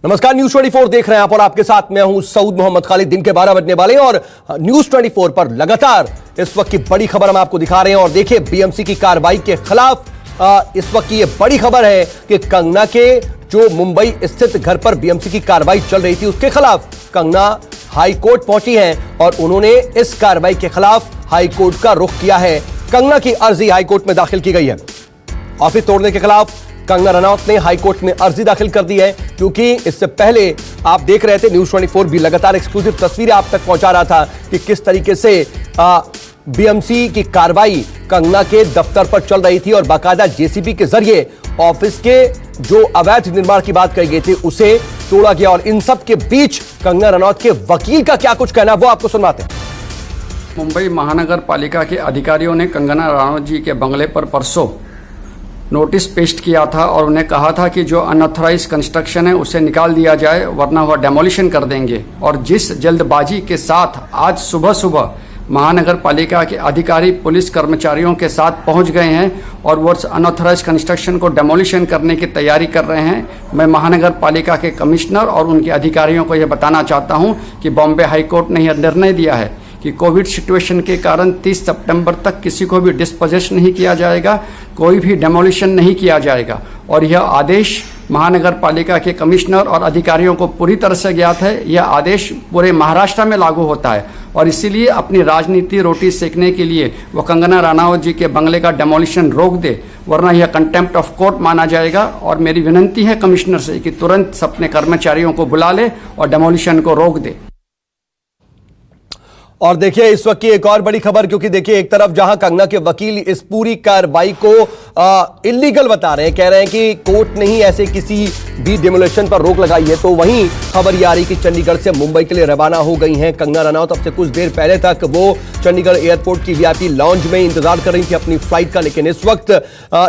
नमस्कार, न्यूज 24 देख रहे हैं आप और आपके साथ मैं हूं सऊद मोहम्मद खालिद। दिन के 12 बजने वाले हैं और न्यूज 24 पर लगातार इस वक्त की बड़ी खबर हम आपको दिखा रहे हैं। और देखिए, बीएमसी की कार्रवाई के खिलाफ इस वक्त की यह बड़ी खबर है कि कंगना के जो मुंबई स्थित घर पर बीएमसी की कार्रवाई चल रही थी, उसके खिलाफ कंगना हाई कोर्ट पहुंची है और उन्होंने इस कार्रवाई के खिलाफ हाई कोर्ट का रुख किया है। कंगना की अर्जी हाई कोर्ट में दाखिल की गई है। ऑफिस तोड़ने के खिलाफ कंगना रनौत ने हाई कोर्ट में अर्जी दाखिल कर दी है, क्योंकि इससे पहले आप देख रहे थे न्यूज 24 भी लगातार एक्सक्लूसिव तस्वीरें आप तक पहुंचा रहा था कि किस तरीके से बीएमसी की कार्रवाई कंगना के दफ्तर पर चल रही थी और बाकायदा जेसीबी के जरिए ऑफिस के जो अवैध निर्माण की बात कही गई थी उसे तोड़ा गया। और इन सब के बीच कंगना रनौत के वकील का क्या कुछ कहना, वो आपको सुनवाते हैं। मुंबई महानगर पालिका के अधिकारियों ने कंगना रनौत जी के बंगले पर परसों नोटिस पेश किया था और उन्हें कहा था कि जो अनऑथराइज कंस्ट्रक्शन है उसे निकाल दिया जाए, वरना वह डेमोलिशन कर देंगे। और जिस जल्दबाजी के साथ आज सुबह सुबह महानगर पालिका के अधिकारी पुलिस कर्मचारियों के साथ पहुंच गए हैं और वो अनऑथराइज कंस्ट्रक्शन को डेमोलिशन करने की तैयारी कर रहे हैं, मैं महानगर पालिका के कमिश्नर और उनके अधिकारियों को यह बताना चाहता हूं कि बॉम्बे हाई कोर्ट ने यह निर्णय दिया है कि कोविड सिचुएशन के कारण 30 सितंबर तक किसी को भी डिस्पोजेस नहीं किया जाएगा, कोई भी डेमोलिशन नहीं किया जाएगा। और यह आदेश महानगर पालिका के कमिश्नर और अधिकारियों को पूरी तरह से ज्ञात है। यह आदेश पूरे महाराष्ट्र में लागू होता है और इसीलिए अपनी राजनीति रोटी सेकने के लिए वो कंगना रनौत जी के बंगले का डेमोलिशन रोक दे, वरना यह कंटेम्प्ट ऑफ कोर्ट माना जाएगा। और मेरी विनती है कमिश्नर से कि तुरंत अपने कर्मचारियों को बुला ले और डेमोलिशन को रोक दे। और देखिए, इस वक्त की एक और बड़ी खबर, क्योंकि देखिए एक तरफ जहां कंगना के वकील इस पूरी कार्रवाई को इलीगल बता रहे हैं, कह रहे हैं कि कोर्ट ने ही ऐसे किसी भी डेमोलिशन पर रोक लगाई है, तो वहीं खबर ये आ रही कि चंडीगढ़ से मुंबई के लिए रवाना हो गई हैं कंगना रनौत। अब से कुछ देर पहले तक वो चंडीगढ़ एयरपोर्ट की वीआईपी लाउंज में इंतजार कर रही थी अपनी फ्लाइट का, लेकिन इस वक्त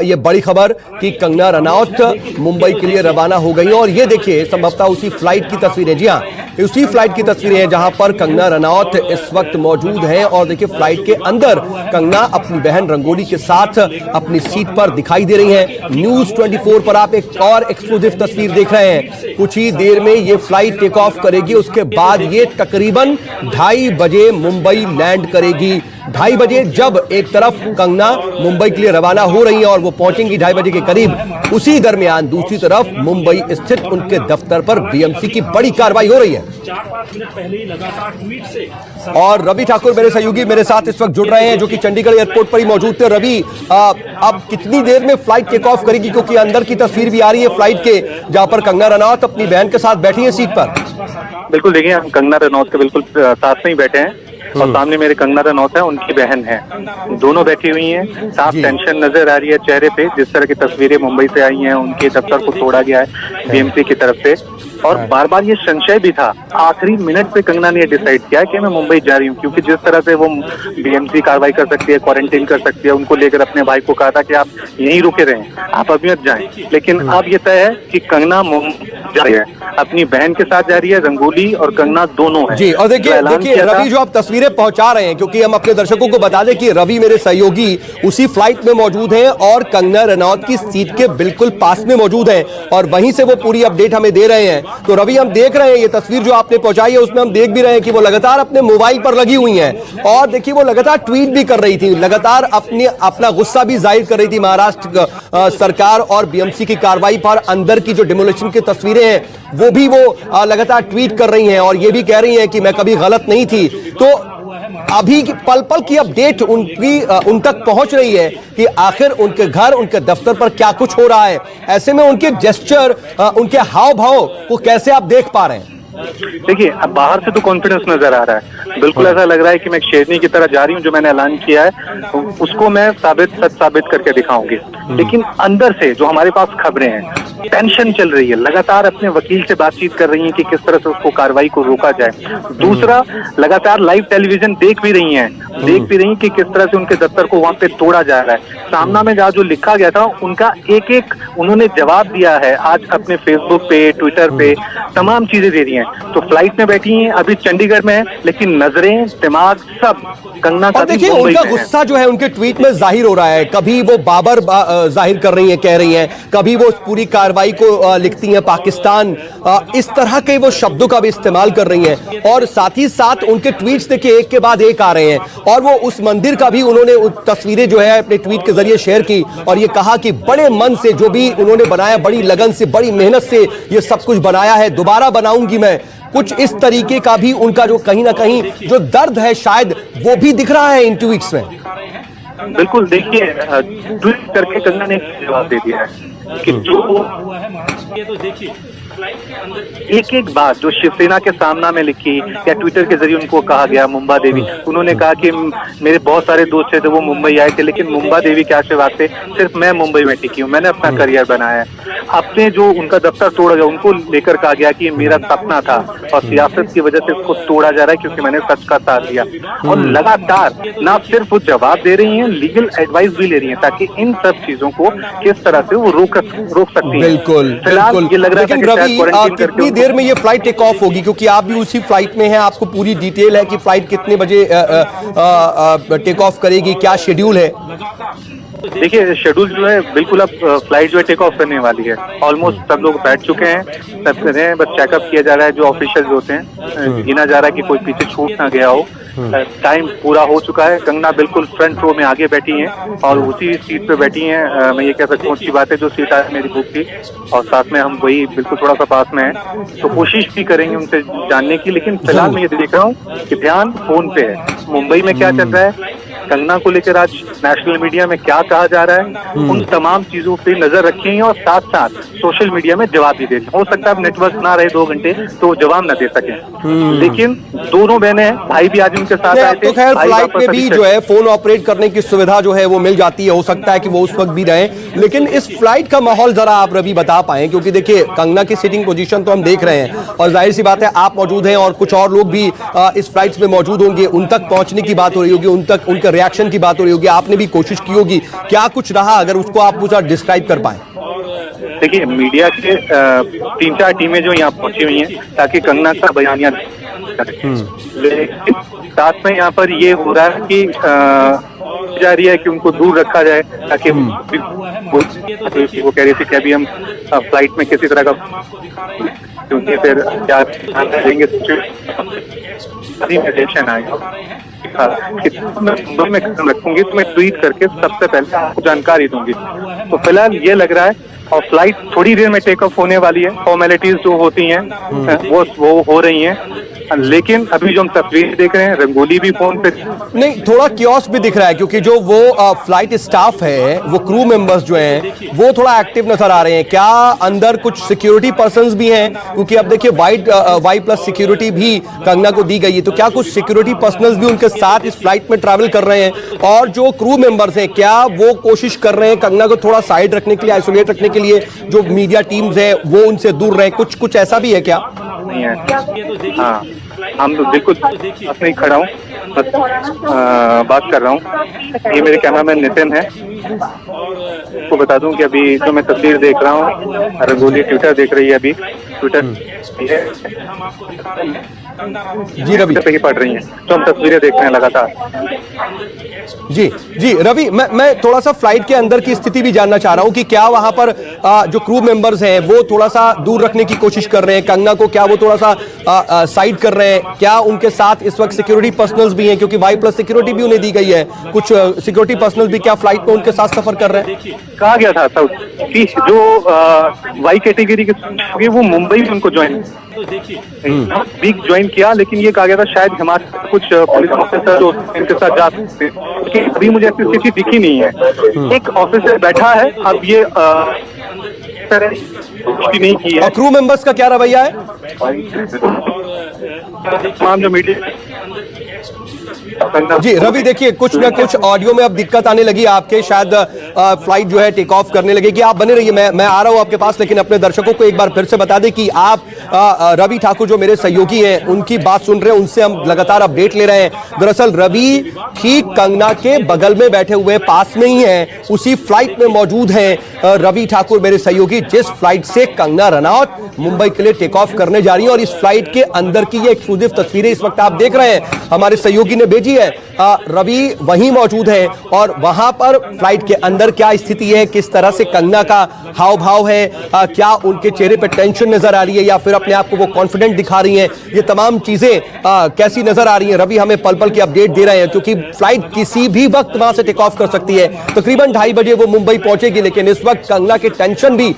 ये बड़ी खबर कि कंगना रनौत मुंबई के लिए रवाना हो गई। और ये देखिए, संभवतः उसी फ्लाइट की तस्वीरें, जी हाँ, उसी फ्लाइट की तस्वीरें हैं जहां पर कंगना रनौत इस वक्त मौजूद हैं। और देखिए, फ्लाइट के अंदर कंगना अपनी बहन रंगोली के साथ अपनी सीट पर दिखाई दे रही हैं। न्यूज 24 पर आप एक और एक्सक्लूसिव तस्वीर देख रहे हैं। कुछ ही देर में ये फ्लाइट टेक ऑफ करेगी, उसके बाद ये तकरीबन 2:30 बजे मुंबई लैंड करेगी। 2:30 बजे जब एक तरफ कंगना मुंबई के लिए रवाना हो रही है और वो पहुंचेंगी 2:30 बजे के करीब, उसी दरमियान दूसरी तरफ मुंबई स्थित उनके दफ्तर पर बीएमसी की बड़ी कार्रवाई हो रही है। 4-5 मिनट पहले ही लगातार ट्वीट से और रवि ठाकुर मेरे सहयोगी मेरे साथ इस वक्त जुड़ रहे हैं, जो कि चंडीगढ़ एयरपोर्ट पर ही मौजूद थे। रवि, अब कितनी देर में फ्लाइट टेक ऑफ करेगी, क्योंकि अंदर की तस्वीर भी आ रही है फ्लाइट के, जहां पर कंगना रनौत अपनी बहन के साथ बैठी है सीट पर। बिल्कुल, देखिए हम कंगना रनौत के बिल्कुल साथ में ही बैठे हैं और सामने मेरे कंगना रनौत है, उनकी बहन है, दोनों बैठी हुई हैं। साफ टेंशन नजर आ रही है चेहरे पे। जिस तरह की तस्वीरें मुंबई से आई हैं, उनके दफ्तर को तोड़ा गया है बीएमसी की तरफ से, और बार बार ये संशय भी था। आखिरी मिनट पे कंगना ने डिसाइड किया कि मैं मुंबई जा रही हूँ, क्योंकि जिस तरह से वो बीएमसी कार्रवाई कर सकती है, क्वारंटीन कर सकती है, उनको लेकर अपने भाई को कहा था कि आप यहीं रुके रहें, आप अभी मत जाएं। लेकिन अब ये तय है कि कंगना जा रही है, अपनी बहन के साथ जा रही है। रंगोली और कंगना दोनों है जी। और देखिए रवि, जो आप तस्वीरें पहुंचा रहे हैं, क्योंकि हम अपने दर्शकों को बता दें कि रवि मेरे सहयोगी उसी फ्लाइट में मौजूद हैं और कंगना रनौत की सीट के बिल्कुल पास में मौजूद हैं और वहीं से वो पूरी अपडेट हमें दे रहे हैं। तो रवि, हम देख रहे हैं ये तस्वीर जो आपने पहुंचाई है, उसमें हम देख भी रहे हैं कि वो लगातार अपने मोबाइल पर लगी हुई हैं और देखिए वो लगातार ट्वीट भी कर रही थी, लगातार अपना गुस्सा भी जाहिर कर रही थी महाराष्ट्र सरकार और बीएमसी की कार्रवाई पर। अंदर की जो डेमोलिशन की तस्वीरें हैं वो भी वो लगातार ट्वीट कर रही हैं और ये भी कह रही हैं कि मैं कभी गलत नहीं थी। तो अभी की पल पल की अपडेट उन तक पहुंच रही है कि आखिर उनके घर, उनके दफ्तर पर क्या कुछ हो रहा है। ऐसे में उनके जेस्चर, उनके हाव भाव को कैसे आप देख पा रहे हैं? देखिए, अब बाहर से तो कॉन्फिडेंस नजर आ रहा है, बिल्कुल ऐसा लग रहा है कि मैं एक शेरनी की तरह जा रही हूँ, जो मैंने ऐलान किया है उसको मैं सच साबित करके दिखाऊंगी। लेकिन अंदर से जो हमारे पास खबरें हैं, टेंशन चल रही है, लगातार अपने वकील से बातचीत कर रही हैं कि किस तरह से उसको कार्रवाई को रोका जाए। दूसरा, लगातार लाइव टेलीविजन देख भी रही हैं कि किस तरह से उनके दफ्तर को वहां पे तोड़ा जा रहा है। सामना में जहाँ जो लिखा गया था उनका एक एक उन्होंने जवाब दिया है। आज अपने फेसबुक पे, ट्विटर पे तमाम चीजें दे रही हैं। तो फ्लाइट में बैठी हैं, अभी चंडीगढ़ में है, लेकिन नजरें, दिमाग सब कंगना का और देखिए उनका गुस्सा जो है उनके ट्वीट में जाहिर हो रहा है। कभी वो बाबर जाहिर कर रही हैं, कह रही हैं, कभी वो पूरी कार्रवाई को लिखती हैं पाकिस्तान, इस तरह के वो शब्दों का भी इस्तेमाल कर रही हैं। और साथ ही साथ उनके ट्वीट्स देखिए एक के बाद एक आ रहे हैं। और वो उस मंदिर का भी उन्होंने तस्वीरें जो है अपने ट्वीट के जरिए शेयर की और ये कहा कि बड़े मन से जो भी उन्होंने बनाया, बड़ी लगन से, बड़ी मेहनत से ये सब कुछ बनाया है, दोबारा बनाऊंगी मैं। कुछ इस तरीके का भी उनका जो कहीं ना कहीं जो दर्द है शायद वो भी दिख रहा है इन ट्वीट्स में। बिल्कुल, देखिए ट्वीट करके कंगना ने जवाब दे दिया है कि जो हुआ है महाराष्ट्र, ये तो देखिए फ्लाइट के अंदर एक एक बात जो शिवसेना के सामना में लिखी या ट्विटर के जरिए उनको कहा गया, मुंबा देवी, उन्होंने कहा कि मेरे बहुत सारे दोस्त थे वो मुंबई आए थे, लेकिन मुंबा देवी के आशीर्वाद से सिर्फ मैं मुंबई में टिकी हूँ, मैंने अपना करियर बनाया है। अपने जो उनका दफ्तर तोड़ा गया उनको लेकर कहा गया कि ये मेरा सपना था और सियासत की वजह से इसको तोड़ा जा रहा है क्योंकि मैंने सच का साथ दिया। और लगातार ना सिर्फ वो जवाब दे रही हैं, लीगल एडवाइस भी ले रही हैं ताकि इन सब चीजों को किस तरह से वो रोक सकती है। बिल्कुल बिल्कुल। ये लग रहा लेकिन रवि कितनी देर में ये फ्लाइट टेक ऑफ होगी, क्योंकि आप भी उसी फ्लाइट में हैं, आपको पूरी डिटेल है कि फ्लाइट कितने बजे टेक ऑफ करेगी, क्या शेड्यूल है? देखिए शेड्यूल जो है बिल्कुल अब फ्लाइट जो है टेक ऑफ करने वाली है। ऑलमोस्ट सब लोग बैठ चुके हैं, सब कर रहे हैं, बस चेकअप किया जा रहा है। जो ऑफिशियल्स होते हैं गिना जा रहा है कि कोई पीछे छूट ना गया हो। टाइम पूरा हो चुका है। कंगना बिल्कुल फ्रंट रो में आगे बैठी हैं और उसी सीट पे बैठी हैं। मैं ये कह सकता हूँ अच्छी बात है, जो सीट आज मेरी बुक थी और साथ में हम वही बिल्कुल थोड़ा सा पास में है, तो कोशिश भी करेंगे उनसे जानने की। लेकिन फिलहाल मैं ये देख रहा हूँ कि ध्यान फोन पे है। मुंबई में क्या चल रहा है, कंगना को लेकर आज नेशनल मीडिया में क्या कहा जा रहा है, उन तमाम चीजों पे नजर रखेंगे और साथ साथ सोशल मीडिया में जवाब भी देंगे। हो सकता है नेटवर्क ना रहे 2 घंटे तो जवाब न दे सके, लेकिन दोनों बहनें हैं, भाई भी आज उनके साथ आए थे। तो खैर फ्लाइट में भी जो है फोन ऑपरेट करने की सुविधा जो है वो मिल जाती है, हो सकता है कि वो उस वक्त भी रहे। लेकिन इस फ्लाइट का माहौल जरा आप रवि बता पाए, क्योंकि देखिए कंगना की सिटिंग पोजीशन तो हम देख रहे हैं और जाहिर सी बात है आप मौजूद हैं और कुछ और लोग भी इस फ्लाइट में मौजूद होंगे, उन तक पहुंचने की बात हो रही होगी, उन तक उनके रिएक्शन की बात हो रही होगी, आपने भी कोशिश की होगी, क्या कुछ रहा, अगर उसको आप मुझे डिस्क्राइब कर पाए? देखिए मीडिया के 3-4 टीमें जो यहाँ पहुंची हुई हैं ताकि कंगना का बयानिया लेकिन साथ में यहाँ पर ये हो रहा है कि जा रही है कि उनको दूर रखा जाए ताकि वो कह रही थी कि अभी हम फ्लाइट में किसी तरह का, क्योंकि फिर क्या देंगे टेंशन आएगा। मैं मुंबई में कदम रखूंगी तो मैं ट्वीट करके सबसे पहले आपको जानकारी दूंगी। तो फिलहाल ये लग रहा है और फ्लाइट थोड़ी देर में टेक ऑफ होने वाली है। फॉर्मेलिटीज जो होती हैं वो हो रही हैं, लेकिन अभी जो हम तस्वीर देख रहे हैं रंगोली भी फोन पे नहीं, थोड़ा कियोस्क भी दिख रहा है, क्योंकि जो वो फ्लाइट स्टाफ है, वो क्रू मेंबर्स जो हैं वो थोड़ा एक्टिव नजर आ रहे हैं। क्या अंदर कुछ सिक्योरिटी पर्संस भी हैं, क्योंकि अब देखिए वाई प्लस सिक्योरिटी भी कंगना को दी गई है, तो क्या कुछ सिक्योरिटी पर्सनल्स भी उनके साथ इस फ्लाइट में ट्रैवल कर रहे हैं? और जो क्रू मेंबर्स हैं क्या वो कोशिश कर रहे हैं कंगना को थोड़ा साइड रखने के लिए, आइसोलेट रखने के लिए, जो मीडिया टीम्स है वो उनसे दूर रहे, कुछ ऐसा भी है क्या? नहीं है। हाँ, हम तो बिल्कुल नहीं खड़ा हूँ, बस बात कर रहा हूँ। ये मेरे कैमरामैन नितिन है। आपको बता दूं कि अभी जो मैं तस्वीर देख रहा हूँ, रंगोली ट्विटर देख रही है, अभी ट्विटर जी रवि पे ही पड़ रही हैं, तो हम तस्वीरें देख रहे हैं लगातार। जी रवि, मैं थोड़ा सा फ्लाइट के अंदर की स्थिति भी जानना चाह रहा हूं कि क्या वहां पर जो क्रू मेंबर्स हैं वो थोड़ा सा दूर रखने की कोशिश कर रहे हैं कंगना को, क्या वो थोड़ा सा साइड कर रहे हैं? क्या उनके साथ इस वक्त सिक्योरिटी पर्सनल्स भी हैं, क्योंकि वाई प्लस सिक्योरिटी भी उन्हें दी गई है, कुछ सिक्योरिटी पर्सनल्स भी क्या फ्लाइट में उनके साथ सफर कर रहे हैं? कहा गया था कि जो वाई कैटेगरी के वो मुंबई में उनको ज्वाइन वीक ज्वाइन किया, लेकिन ये कहा गया था शायद हिमाचल कुछ पुलिस ऑफिसर जो इनके साथ जा सकते हैं, लेकिन अभी मुझे ऐसी स्थिति दिखी नहीं है। एक ऑफिसर बैठा है, अब ये नहीं की है। और क्रू मेंबर्स का क्या रवैया है? तमाम जो मीडिया जी रवि, देखिए कुछ ना कुछ ऑडियो में अब दिक्कत आने लगी आपके, शायद फ्लाइट जो है टेक ऑफ करने लगेगी। आप बने रहिए, मैं आ रहा हूं आपके पास, लेकिन अपने दर्शकों को एक बार फिर से बता दें कि आप रवि ठाकुर जो मेरे सहयोगी हैं उनकी बात सुन रहे हैं, उनसे हम लगातार अपडेट ले रहे हैं। दरअसल रवि ठीक कंगना के बगल में बैठे हुए पास में ही हैं, उसी फ्लाइट में मौजूद हैं रवि ठाकुर मेरे सहयोगी, जिस फ्लाइट से कंगना रनौत मुंबई के लिए टेक ऑफ करने जा रही है। और इस फ्लाइट के अंदर की ये एक्सक्लूसिव तस्वीरें इस वक्त आप देख रहे हैं, हमारे सहयोगी ने भेजी है। रवि वहीं मौजूद है और वहां पर फ्लाइट के अंदर क्या स्थिति है, किस तरह से कंगना का हाव भाव है, क्या उनके चेहरे पर टेंशन नजर आ रही है या फिर अपने आप को वो कॉन्फिडेंट दिखा रही हैं, ये तमाम चीजें कैसी नजर आ रही हैं। रवि हमें पल पल की अपडेट दे रहे हैं, क्योंकि फ्लाइट किसी भी वक्त वहां से टेक ऑफ कर सकती है। तकरीबन 2:30 बजे वो मुंबई पहुंचेगी, लेकिन इस वक्त कंगना की टेंशन भी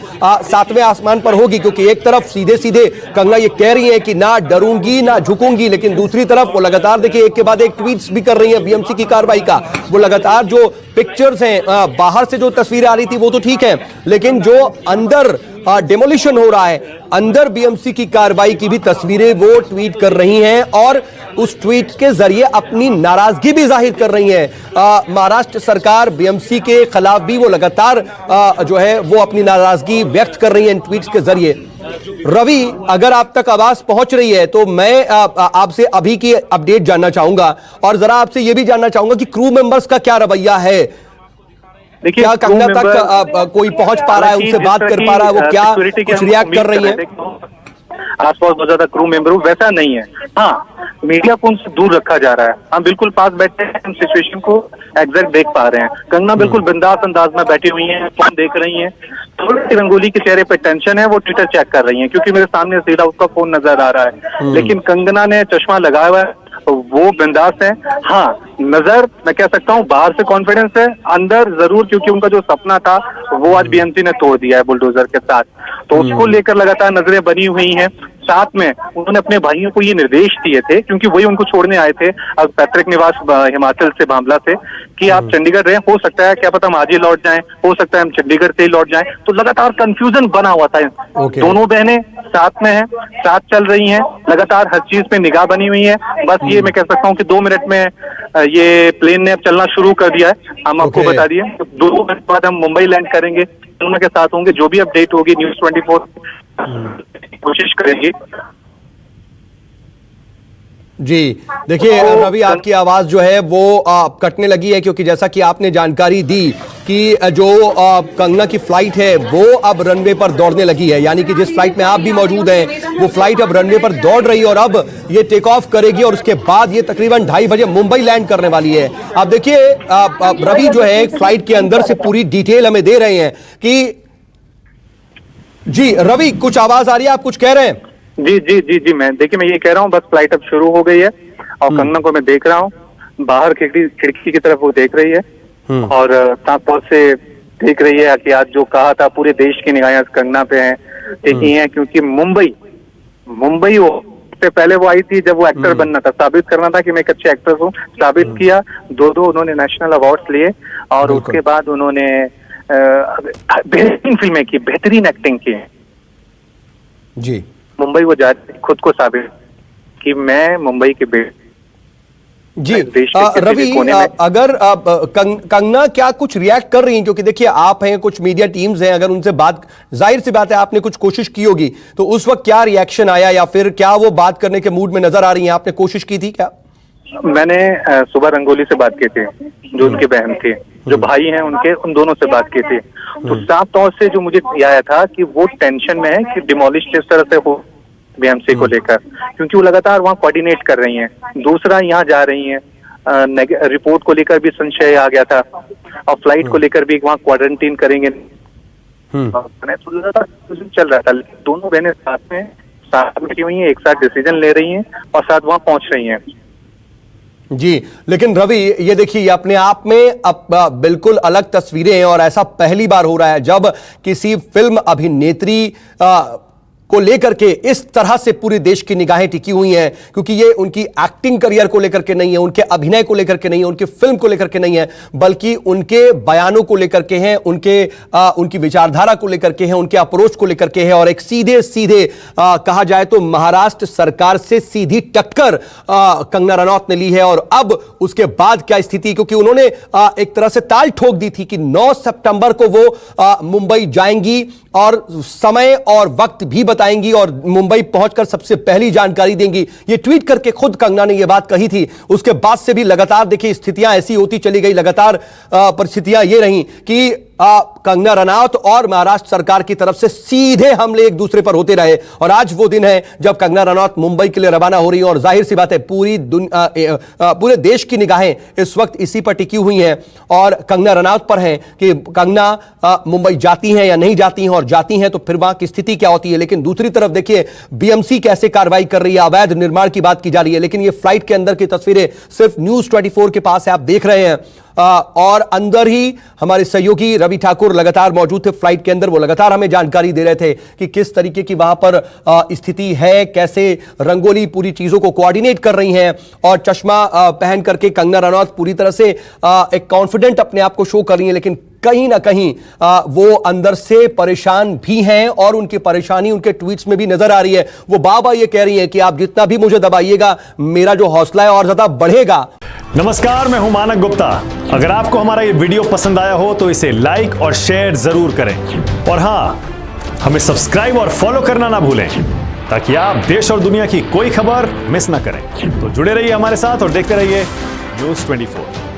7वें आसमान पर होगी, क्योंकि एक तरफ सीधे सीधे कंगना ये कह रही है कि ना डरूंगी ना झुकूंगी, लेकिन दूसरी तरफ वो लगातार देखिए एक के बाद एक ट्वीट्स भी कर रही है बीएमसी की कार्रवाई का। वो लगातार जो पिक्चर्स हैं, बाहर से जो तस्वीरें आ रही थी वो तो ठीक है, लेकिन जो अंदर डेमोलिशन हो रहा है, अंदर बीएमसी की कार्रवाई की भी तस्वीरें वो ट्वीट कर रही हैं और उस ट्वीट के जरिए अपनी नाराजगी भी जाहिर कर रही हैं। महाराष्ट्र सरकार बीएमसी के खिलाफ भी वो लगातार जो है वो अपनी नाराजगी व्यक्त कर रही है इन ट्वीट्स के जरिए। रवि, अगर आप तक आवाज पहुंच रही है तो मैं आपसे अभी की अपडेट जानना चाहूंगा और जरा आपसे यह भी जानना चाहूंगा कि क्रू मेंबर्स का क्या रवैया है। देखिए, क्या कंगना तक कोई पहुंच पा रहा है, उनसे बात कर पा रहा है, वो क्या कुछ रिएक्ट कर रही है? आसपास बहुत ज्यादा क्रू मेंबर वैसा नहीं है। हाँ, मीडिया को उनसे दूर रखा जा रहा है। हम बिल्कुल पास बैठे हैं, हम सिचुएशन को एग्जैक्ट देख पा रहे हैं। कंगना बिल्कुल बिंदास अंदाज में बैठी हुई हैं, फोन देख रही हैं। थोड़ी रंगोली के चेहरे पे टेंशन है, वो ट्विटर चेक कर रही हैं, क्योंकि मेरे सामने सीधा उसका फोन नजर आ रहा है। लेकिन कंगना ने चश्मा लगाया हुआ है, वो बिंदास है। हाँ, नजर मैं कह सकता हूँ बाहर से कॉन्फिडेंस है, अंदर जरूर, क्योंकि उनका जो सपना था वो आज बीएमसी ने तोड़ दिया है बुलडोजर के साथ, तो उसको लेकर लगातार नजरें बनी हुई हैं। साथ में उन्होंने अपने भाइयों को ये निर्देश दिए थे, क्योंकि वही उनको छोड़ने आए थे अब पैतृक निवास हिमाचल से बामला से, कि आप चंडीगढ़ रहे, हो सकता है क्या पता हम आज ही लौट जाएं, हो सकता है हम चंडीगढ़ से ही लौट जाएं। तो लगातार कंफ्यूजन बना हुआ था। दोनों बहनें साथ में हैं, साथ चल रही हैं, लगातार हर चीज पे निगाह बनी हुई है। बस ये मैं कह सकता हूँ कि 2 मिनट में ये प्लेन ने अब चलना शुरू कर दिया है। हम आपको बता दिए 2 मिनट बाद हम मुंबई लैंड करेंगे, दोनों के साथ होंगे। जो भी अपडेट होगी न्यूज़ 24 कोशिश करेंगे। जी देखिए रवि, आपकी आवाज जो है वो कटने लगी है, क्योंकि जैसा कि आपने जानकारी दी कि जो कंगना की फ्लाइट है वो अब रनवे पर दौड़ने लगी है, यानी कि जिस फ्लाइट में आप भी मौजूद हैं वो फ्लाइट अब रनवे पर दौड़ रही है और अब ये टेक ऑफ करेगी और उसके बाद ये तकरीबन 2:30 बजे मुंबई लैंड करने वाली है। आप देखिए रवि जो है फ्लाइट के अंदर से पूरी डिटेल हमें दे रहे हैं कि जी रवि, कुछ आवाज आ रही है, आप कुछ कह रहे हैं? जी मैं ये कह रहा हूँ, बस फ्लाइट अब शुरू हो गई है और कंगना को मैं देख रहा हूँ, बाहर खिड़की की तरफ वो देख रही है और साफ तौर से देख रही है कि आज जो कहा था पूरे देश की निगाहें कंगना पे हैं, देखी हैं, क्योंकि मुंबई वो से पहले वो आई थी जब वो एक्टर बनना था, साबित करना था कि मैं एक अच्छे एक्टर हूँ, साबित किया। 2 उन्होंने नेशनल अवार्ड्स लिए और उसके बाद उन्होंने बेहतरीन फिल्में की, बेहतरीन एक्टिंग की जी। मुंबई वो जा खुद को साबित कि मैं मुंबई के बेटे। जी रवि, अगर कंगना क्या कुछ रिएक्ट कर रही हैं, क्योंकि देखिए आप हैं, कुछ मीडिया टीम्स हैं, अगर उनसे बात, जाहिर सी बात है आपने कुछ कोशिश की होगी, तो उस वक्त क्या रिएक्शन आया या फिर क्या वो बात करने के मूड में नजर आ रही हैं? आपने कोशिश की थी क्या? मैंने सुबह रंगोली से बात की थी, जो उनकी बहन थी, जो भाई हैं उनके, उन दोनों से बात की थी। तो साफ तौर से जो मुझे आया था कि वो टेंशन में है कि डिमोलिश किस तरह से हो बीएमसी को लेकर, क्योंकि वो लगातार वहाँ कोऑर्डिनेट कर रही हैं। दूसरा, यहाँ जा रही हैं, रिपोर्ट को लेकर भी संशय आ गया था और फ्लाइट को लेकर भी वहाँ क्वारंटीन करेंगे चल रहा था। दोनों बहनें साथ बैठी हुई हैं, एक साथ डिसीजन ले रही हैं और साथ वहाँ पहुंच रही हैं। जी, लेकिन रवि ये देखिए, ये अपने आप में बिल्कुल अलग तस्वीरें हैं और ऐसा पहली बार हो रहा है जब किसी फिल्म अभिनेत्री को लेकर के इस तरह से पूरे देश की निगाहें टिकी हुई हैं, क्योंकि ये उनकी एक्टिंग करियर को लेकर के नहीं है, उनके अभिनय को लेकर के नहीं है, उनके फिल्म को लेकर के नहीं है, बल्कि उनके बयानों को लेकर के हैं, उनकी विचारधारा को लेकर के हैं, उनके अप्रोच को लेकर के है। और एक सीधे सीधे कहा जाए तो महाराष्ट्र सरकार से सीधी टक्कर कंगना रनौत ने ली है। और अब उसके बाद क्या स्थिति, क्योंकि उन्होंने एक तरह से ताल ठोक दी थी कि 9 सितंबर को वो मुंबई जाएंगी और समय और वक्त भी बताएंगी और मुंबई पहुंचकर सबसे पहली जानकारी देंगी। ये ट्वीट करके खुद कंगना ने ये बात कही थी। उसके बाद से भी लगातार देखिए स्थितियां ऐसी होती चली गई, लगातार परिस्थितियां ये रही कि कंगना रनौत और महाराष्ट्र सरकार की तरफ से सीधे हमले एक दूसरे पर होते रहे। और आज वो दिन है जब कंगना रनौत मुंबई के लिए रवाना हो रही है और जाहिर सी बात है पूरे देश की निगाहें इस वक्त इसी पर टिकी हुई हैं और कंगना रनौत पर हैं कि कंगना मुंबई जाती हैं या नहीं जाती हैं, और जाती हैं तो फिर वहां की स्थिति क्या होती है। लेकिन दूसरी तरफ देखिए बीएमसी कैसे कार्रवाई कर रही है, अवैध निर्माण की बात की जा रही है, लेकिन ये फ्लाइट के अंदर की तस्वीरें सिर्फ न्यूज 24 के पास है, आप देख रहे हैं। और अंदर ही हमारे सहयोगी रवि ठाकुर लगातार मौजूद थे फ्लाइट के अंदर, वो लगातार हमें जानकारी दे रहे थे कि किस तरीके की वहां पर स्थिति है, कैसे रंगोली पूरी चीजों को कोऑर्डिनेट कर रही हैं और चश्मा पहन करके कंगना रनौत पूरी तरह से एक कॉन्फिडेंट अपने आप को शो कर रही हैं, लेकिन कहीं ना कहीं वो अंदर से परेशान भी हैं और उनकी परेशानी उनके ट्वीट्स में भी नजर आ रही है। वो बार-बार ये कह रही है कि आप जितना भी मुझे दबाइएगा मेरा जो हौसला है और ज्यादा बढ़ेगा। नमस्कार, मैं हूं मानक गुप्ता। अगर आपको हमारा ये वीडियो पसंद आया हो तो इसे लाइक और शेयर जरूर करें, और हां, हमें सब्सक्राइब और फॉलो करना ना भूलें ताकि आप देश और दुनिया की कोई खबर मिस ना करें। तो जुड़े रहिए हमारे साथ और देखते रहिए न्यूज़ 24।